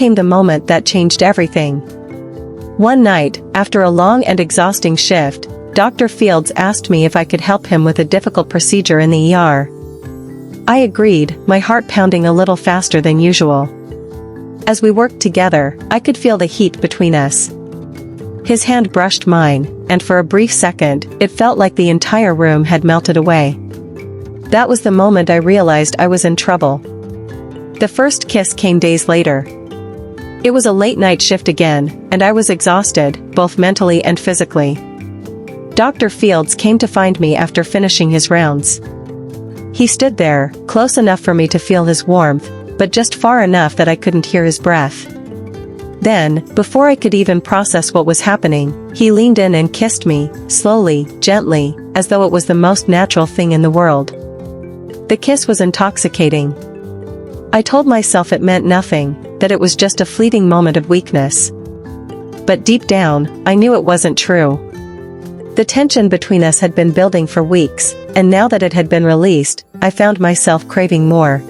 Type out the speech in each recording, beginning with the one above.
came the moment that changed everything. One night, after a long and exhausting shift, Dr. Fields asked me if I could help him with a difficult procedure in the ER. I agreed, my heart pounding a little faster than usual. As we worked together, I could feel the heat between us. His hand brushed mine, and for a brief second, it felt like the entire room had melted away. That was the moment I realized I was in trouble. The first kiss came days later. It was a late-night shift again, and I was exhausted, both mentally and physically. Dr. Fields came to find me after finishing his rounds. He stood there, close enough for me to feel his warmth, but just far enough that I couldn't hear his breath. Then, before I could even process what was happening, he leaned in and kissed me, slowly, gently, as though it was the most natural thing in the world. The kiss was intoxicating. I told myself it meant nothing, that it was just a fleeting moment of weakness. But deep down, I knew it wasn't true. The tension between us had been building for weeks, and now that it had been released, I found myself craving more.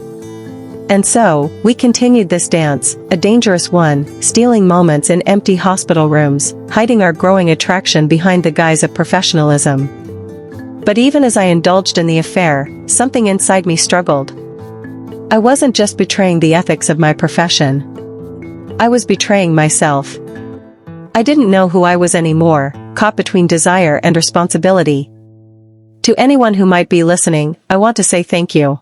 And so, we continued this dance, a dangerous one, stealing moments in empty hospital rooms, hiding our growing attraction behind the guise of professionalism. But even as I indulged in the affair, something inside me struggled. I wasn't just betraying the ethics of my profession. I was betraying myself. I didn't know who I was anymore, caught between desire and responsibility. To anyone who might be listening, I want to say thank you.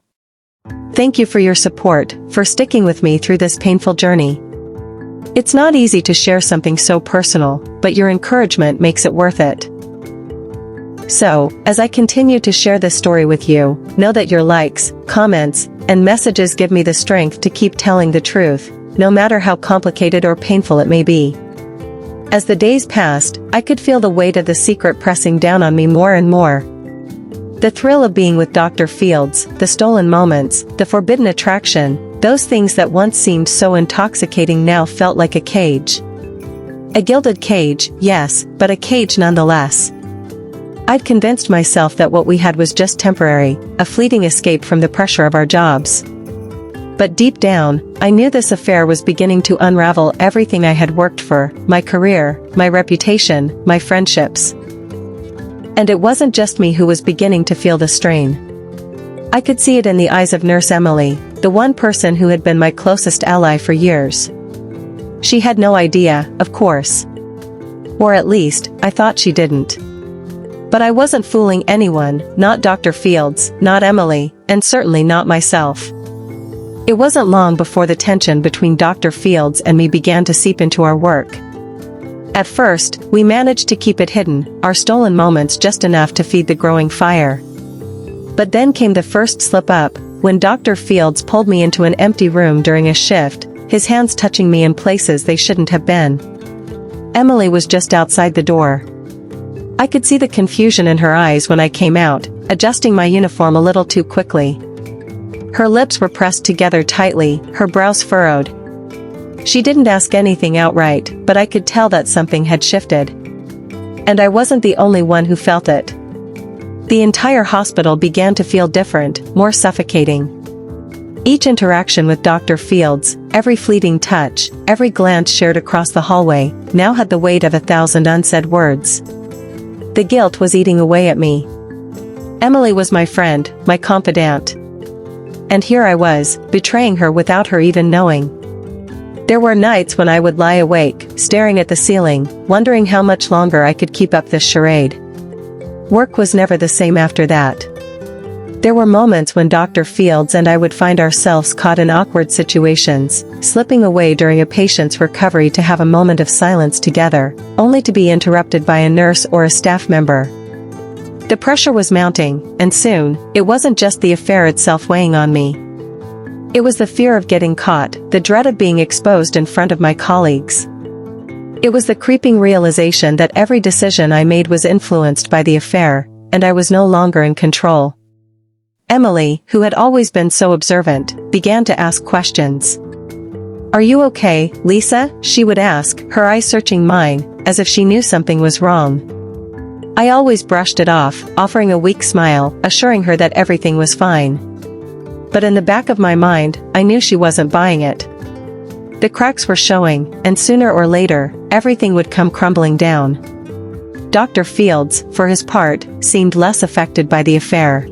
Thank you for your support, for sticking with me through this painful journey. It's not easy to share something so personal, but your encouragement makes it worth it. So, as I continue to share this story with you, know that your likes, comments, and messages give me the strength to keep telling the truth, no matter how complicated or painful it may be. As the days passed, I could feel the weight of the secret pressing down on me more and more. The thrill of being with Dr. Fields, the stolen moments, the forbidden attraction, those things that once seemed so intoxicating now felt like a cage. A gilded cage, yes, but a cage nonetheless. I'd convinced myself that what we had was just temporary, a fleeting escape from the pressure of our jobs. But deep down, I knew this affair was beginning to unravel everything I had worked for, my career, my reputation, my friendships. And it wasn't just me who was beginning to feel the strain. I could see it in the eyes of Nurse Emily, the one person who had been my closest ally for years. She had no idea, of course. Or at least, I thought she didn't. But I wasn't fooling anyone, not Dr. Fields, not Emily, and certainly not myself. It wasn't long before the tension between Dr. Fields and me began to seep into our work. At first, we managed to keep it hidden, our stolen moments just enough to feed the growing fire. But then came the first slip-up, when Dr. Fields pulled me into an empty room during a shift, his hands touching me in places they shouldn't have been. Emily was just outside the door. I could see the confusion in her eyes when I came out, adjusting my uniform a little too quickly. Her lips were pressed together tightly, her brows furrowed. She didn't ask anything outright, but I could tell that something had shifted. And I wasn't the only one who felt it. The entire hospital began to feel different, more suffocating. Each interaction with Dr. Fields, every fleeting touch, every glance shared across the hallway, now had the weight of 1,000 unsaid words. The guilt was eating away at me. Emily was my friend, my confidant. And here I was, betraying her without her even knowing. There were nights when I would lie awake, staring at the ceiling, wondering how much longer I could keep up this charade. Work was never the same after that. There were moments when Dr. Fields and I would find ourselves caught in awkward situations, slipping away during a patient's recovery to have a moment of silence together, only to be interrupted by a nurse or a staff member. The pressure was mounting, and soon, it wasn't just the affair itself weighing on me. It was the fear of getting caught, the dread of being exposed in front of my colleagues. It was the creeping realization that every decision I made was influenced by the affair, and I was no longer in control. Emily, who had always been so observant, began to ask questions. "Are you okay, Lisa?" she would ask, her eyes searching mine, as if she knew something was wrong. I always brushed it off, offering a weak smile, assuring her that everything was fine. But in the back of my mind, I knew she wasn't buying it. The cracks were showing, and sooner or later, everything would come crumbling down. Dr. Fields, for his part, seemed less affected by the affair.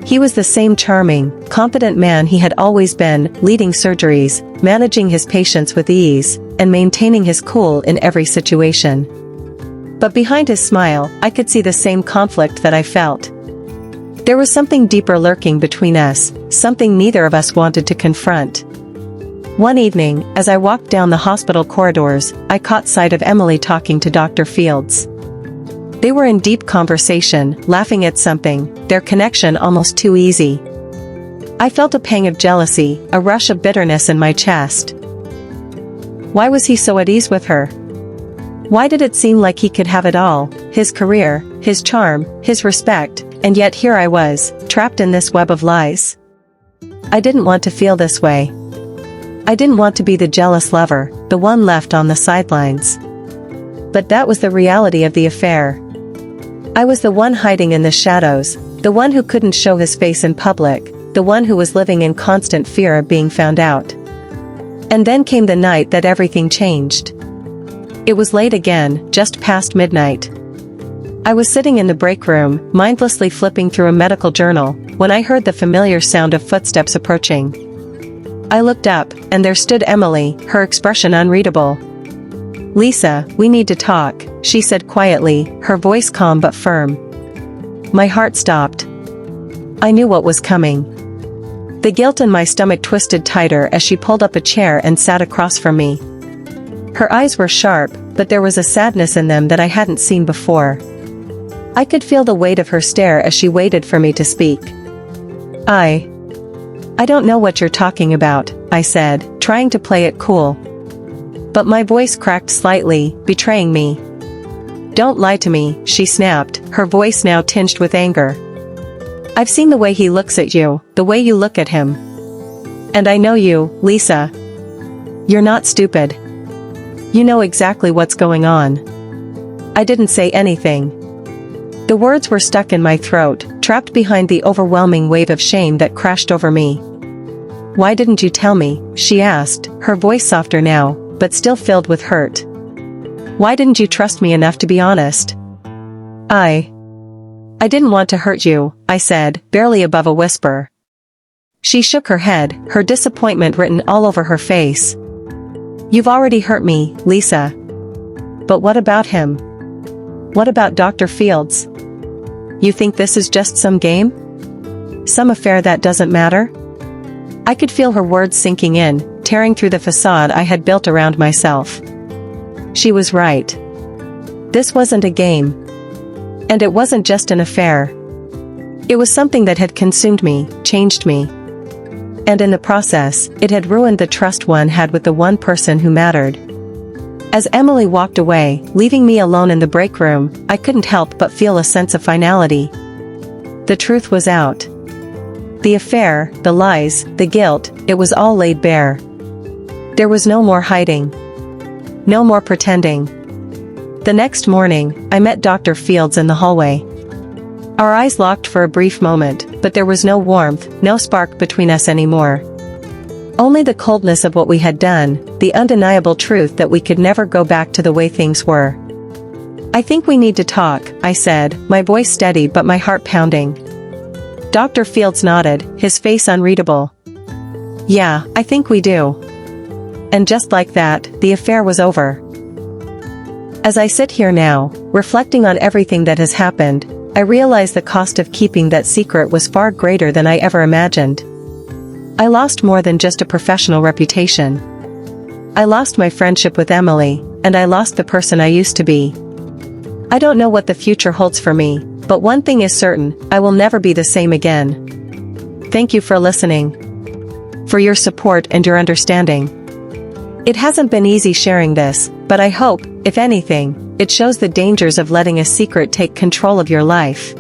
He was the same charming, competent man he had always been, leading surgeries, managing his patients with ease, and maintaining his cool in every situation. But behind his smile, I could see the same conflict that I felt. There was something deeper lurking between us, something neither of us wanted to confront. One evening, as I walked down the hospital corridors, I caught sight of Emily talking to Dr. Fields. They were in deep conversation, laughing at something, their connection almost too easy. I felt a pang of jealousy, a rush of bitterness in my chest. Why was he so at ease with her? Why did it seem like he could have it all, his career, his charm, his respect, and yet here I was, trapped in this web of lies? I didn't want to feel this way. I didn't want to be the jealous lover, the one left on the sidelines. But that was the reality of the affair. I was the one hiding in the shadows, the one who couldn't show his face in public, the one who was living in constant fear of being found out. And then came the night that everything changed. It was late again, just past midnight. I was sitting in the break room, mindlessly flipping through a medical journal, when I heard the familiar sound of footsteps approaching. I looked up, and there stood Emily, her expression unreadable. "Lisa, we need to talk," she said quietly, her voice calm but firm. My heart stopped. I knew what was coming. The guilt in my stomach twisted tighter as she pulled up a chair and sat across from me. Her eyes were sharp, but there was a sadness in them that I hadn't seen before. I could feel the weight of her stare as she waited for me to speak. I don't know what you're talking about," I said, trying to play it cool. But my voice cracked slightly, betraying me. "Don't lie to me," she snapped, her voice now tinged with anger. "I've seen the way he looks at you, the way you look at him. And I know you, Lisa. You're not stupid. You know exactly what's going on." I didn't say anything. The words were stuck in my throat, trapped behind the overwhelming wave of shame that crashed over me. "Why didn't you tell me?" she asked, her voice softer now, but still filled with hurt. "Why didn't you trust me enough to be honest?" I didn't want to hurt you," I said, barely above a whisper. She shook her head, her disappointment written all over her face. "You've already hurt me, Lisa." "But what about him? What about Dr. Fields? You think this is just some game? Some affair that doesn't matter?" I could feel her words sinking in, tearing through the facade I had built around myself. She was right. This wasn't a game. And it wasn't just an affair. It was something that had consumed me, changed me. And in the process, it had ruined the trust one had with the one person who mattered. As Emily walked away, leaving me alone in the break room, I couldn't help but feel a sense of finality. The truth was out. The affair, the lies, the guilt, it was all laid bare. There was no more hiding. No more pretending. The next morning, I met Dr. Fields in the hallway. Our eyes locked for a brief moment, but there was no warmth, no spark between us anymore. Only the coldness of what we had done, the undeniable truth that we could never go back to the way things were. "I think we need to talk," I said, my voice steady but my heart pounding. Dr. Fields nodded, his face unreadable. "Yeah, I think we do." And just like that, the affair was over. As I sit here now, reflecting on everything that has happened, I realize the cost of keeping that secret was far greater than I ever imagined. I lost more than just a professional reputation. I lost my friendship with Emily, and I lost the person I used to be. I don't know what the future holds for me, but one thing is certain, I will never be the same again. Thank you for listening. For your support and your understanding. It hasn't been easy sharing this, but I hope, if anything, it shows the dangers of letting a secret take control of your life.